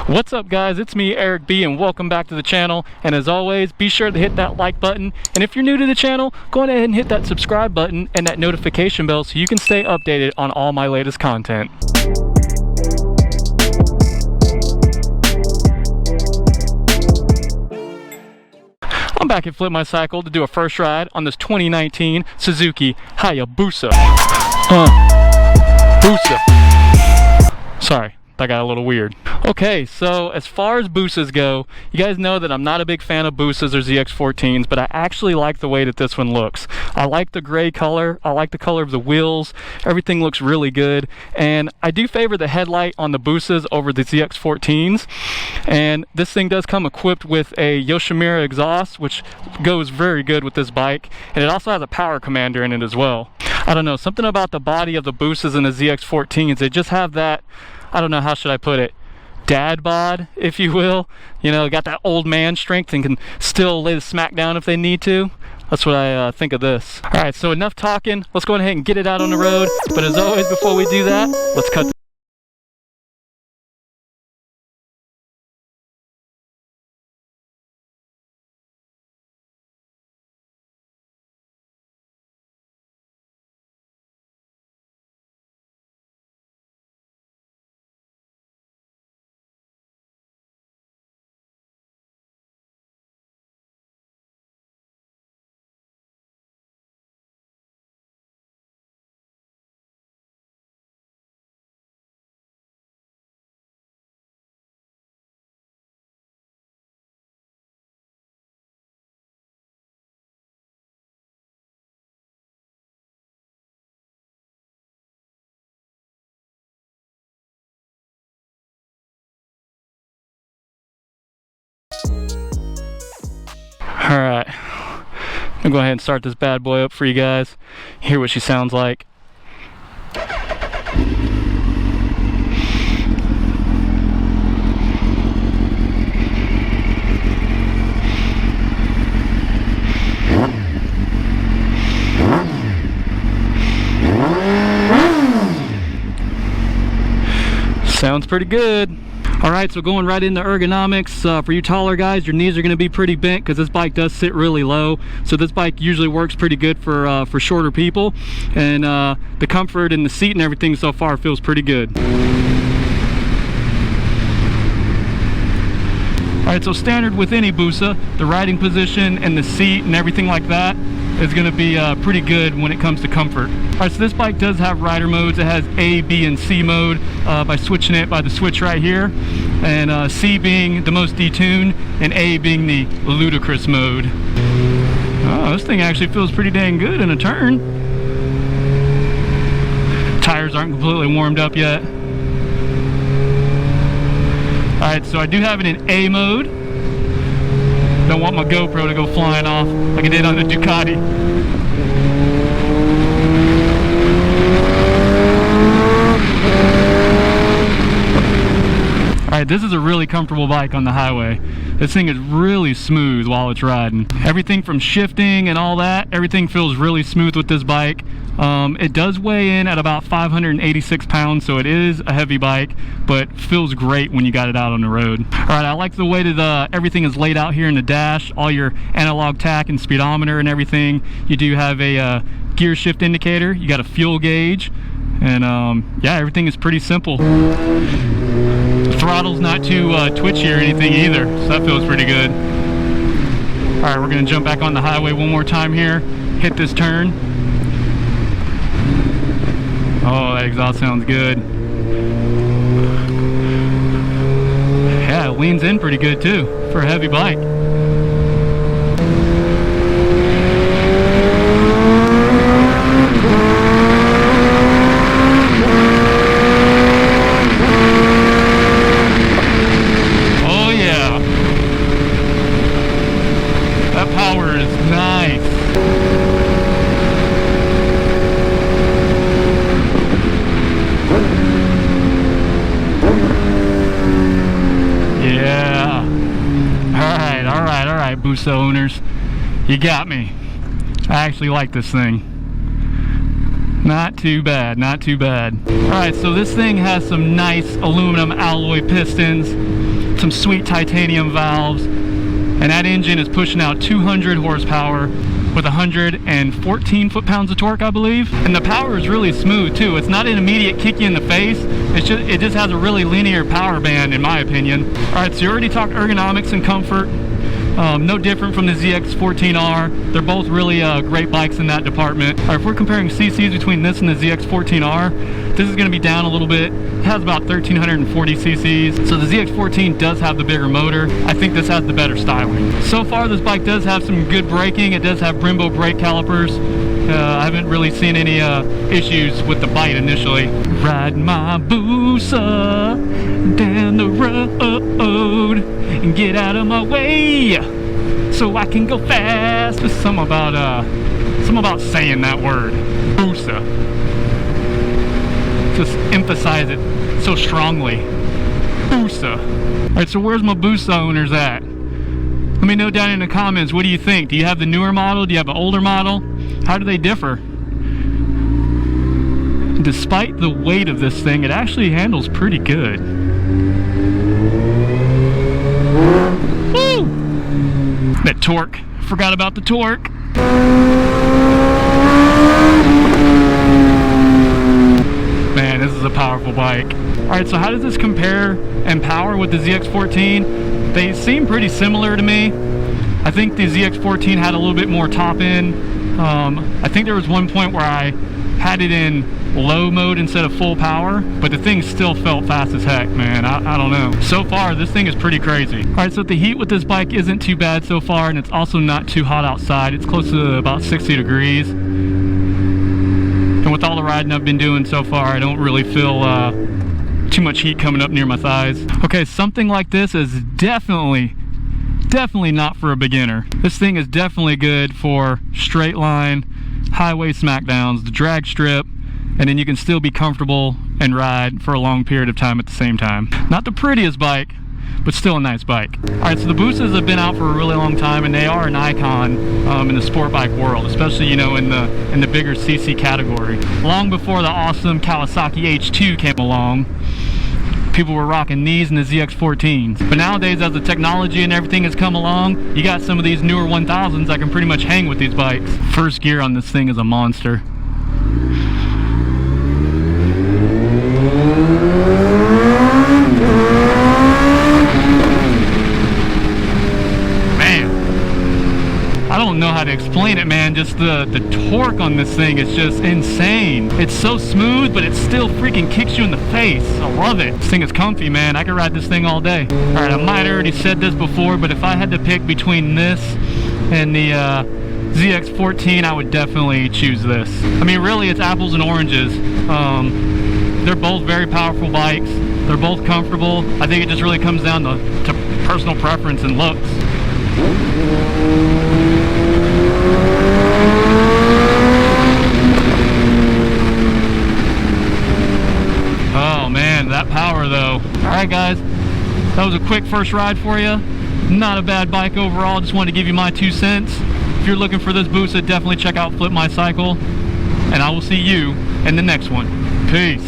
What's up guys, it's me Eric B and welcome back to the channel, and as always be sure to hit that like button, and if you're new to the channel go ahead and hit that subscribe button and that notification bell so you can stay updated on all my latest content. I'm back at Flip My Cycle to do a first ride on this 2019 Suzuki Hayabusa. Sorry, that got a little weird. Okay, so as far as Busas go, you guys know that I'm not a big fan of Busas or ZX14s, but I actually like the way that this one looks. I like the gray color, I like the color of the wheels, everything looks really good, and I do favor the headlight on the Busas over the ZX14s, and this thing does come equipped with a Yoshimura exhaust, which goes very good with this bike, and it also has a power commander in it as well. I don't know, something about the body of the Busas and the ZX14s, they just have that, I don't know, how should I put it, dad bod, if you will. You know, got that old man strength and can still lay the smack down if they need to. That's what I think of this. Alright, so enough talking, let's go ahead and get it out on the road, but as always before we do that, let's cut Alright, I'm gonna go ahead and start this bad boy up for you guys. Hear what she sounds like. Sounds pretty good. Alright, so going right into ergonomics, for you taller guys, your knees are going to be pretty bent because this bike does sit really low. So this bike usually works pretty good for shorter people. And the comfort and the seat and everything so far feels pretty good. Alright, so standard with any Busa, the riding position and the seat and everything like that is going to be pretty good when it comes to comfort. Alright, so this bike does have rider modes. It has A, B, and C mode by switching it by the switch right here. And C being the most detuned and A being the ludicrous mode. Oh, this thing actually feels pretty dang good in a turn. Tires aren't completely warmed up yet. Alright, so I do have it in A mode. Don't want my GoPro to go flying off like I did on the Ducati. Alright, this is a really comfortable bike on the highway. This thing is really smooth while it's riding. Everything from shifting and all that, everything feels really smooth with this bike. It does weigh in at about 586 pounds, so it is a heavy bike, but feels great when you got it out on the road. Alright, I like the way that everything is laid out here in the dash, all your analog tach and speedometer and everything. You do have a gear shift indicator, you got a fuel gauge, and yeah, everything is pretty simple. The throttle's not too twitchy or anything either, so that feels pretty good. Alright, we're going to jump back on the highway one more time here, hit this turn. Oh, that exhaust sounds good. Yeah, it leans in pretty good too for a heavy bike. Oh yeah. That power is nice. Alright, Busa owners, you got me. I actually like this thing. Not too bad, not too bad. Alright, so this thing has some nice aluminum alloy pistons. some sweet titanium valves, and that engine is pushing out 200 horsepower with 114 foot-pounds of torque, I believe. And the power is really smooth too. It's not an immediate kick you in the face. It just has a really linear power band, in my opinion. All right, so you already talked ergonomics and comfort. No different from the ZX14R. They're both really great bikes in that department. All right, if we're comparing CCs between this and the ZX14R, this is going to be down a little bit. It has about 1,340 CCs. So the ZX14 does have the bigger motor. I think this has the better styling. So far, this bike does have some good braking. It does have Brembo brake calipers. I haven't really seen any issues with the bite initially. Riding my Busa down the road and get out of my way so I can go fast. There's something about saying that word, Busa. Just emphasize it so strongly. Busa. All right, so where's my Busa owners at? Let me know down in the comments, what do you think? Do you have the newer model? Do you have an older model? How do they differ? Despite the weight of this thing, it actually handles pretty good. Woo! That torque. Forgot about the torque. Man, this is a powerful bike. Alright, so how does this compare in power with the ZX14? They seem pretty similar to me. I think the ZX14 had a little bit more top end. I think there was one point where I had it in low mode instead of full power, but the thing still felt fast as heck, man. I don't know. So far, this thing is pretty crazy. All right, so the heat with this bike isn't too bad so far, and it's also not too hot outside. It's close to about 60 degrees. And with all the riding I've been doing so far, I don't really feel too much heat coming up near my thighs. Okay, something like this is definitely not for a beginner. This thing is definitely good for straight line, highway smackdowns, the drag strip, and then you can still be comfortable and ride for a long period of time at the same time. Not the prettiest bike, but still a nice bike. All right, so the Busas have been out for a really long time, and they are an icon in the sport bike world, especially, you know, in the bigger CC category. Long before the awesome Kawasaki H2 came along, people were rocking these and the ZX14s. But nowadays, as the technology and everything has come along, you got some of these newer 1000s that can pretty much hang with these bikes. First gear on this thing is a monster. I don't know how to explain it, man. Just the torque on this thing is just insane. It's so smooth, but it still freaking kicks you in the face. I love it. This thing is comfy, man. I could ride this thing all day. All right, I might have already said this before, but if I had to pick between this and the ZX14, I would definitely choose this. I mean, really, it's apples and oranges. They're both very powerful bikes. They're both comfortable. I think it just really comes down to personal preference and looks. Oh man, that power though. Alright guys, that was a quick first ride for you. Not a bad bike overall, just wanted to give you my 2 cents. If you're looking for this Busa, definitely check out Flip My Cycle. And I will see you in the next one. Peace.